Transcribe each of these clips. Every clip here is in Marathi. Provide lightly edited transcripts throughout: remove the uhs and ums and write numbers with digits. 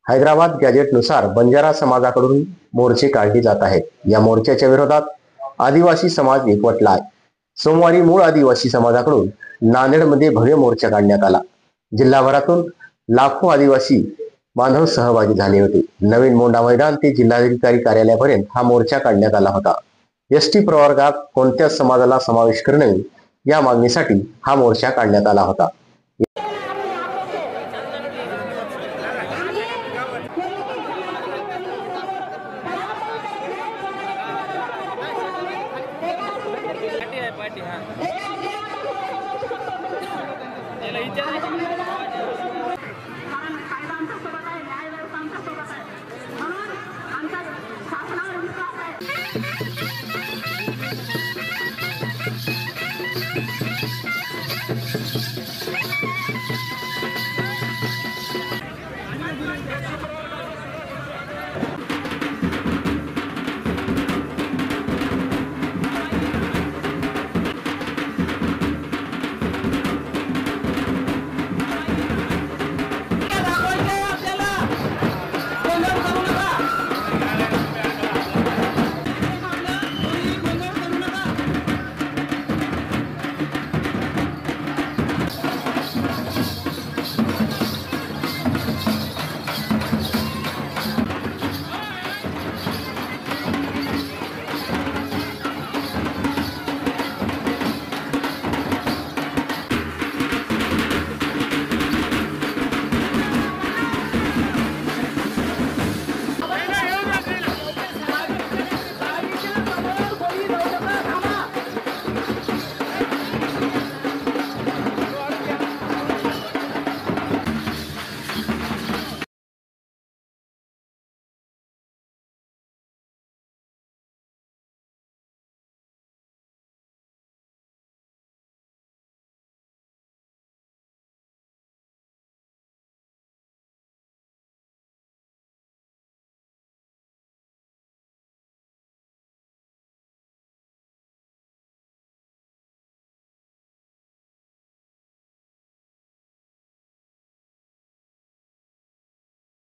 हैदराबाद गॅजेटनुसार बंजारा समाजाकडून मोर्चे काढले जात आहेत। या मोर्चाच्या विरोधात आदिवासी समाज एकवटला आहे। सोमवारी मूळ आदिवासी समाजाकडून नांदेडमध्ये भव्य मोर्चा काढण्यात आला। जिल्हाभरातून लाखो आदिवासी बांधव सहभागी झाले होते। नवीन मोंढा मैदान ते जिल्हाधिकारी कार्यालयापर्यंत हा मोर्चा काढण्यात आला होता। एसटी प्रवर्गात कोणत्याच समाजाला समावेश करणे या मागणीसाठी हा मोर्चा काढण्यात आला होता।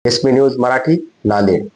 SP news Marathi, Nanded.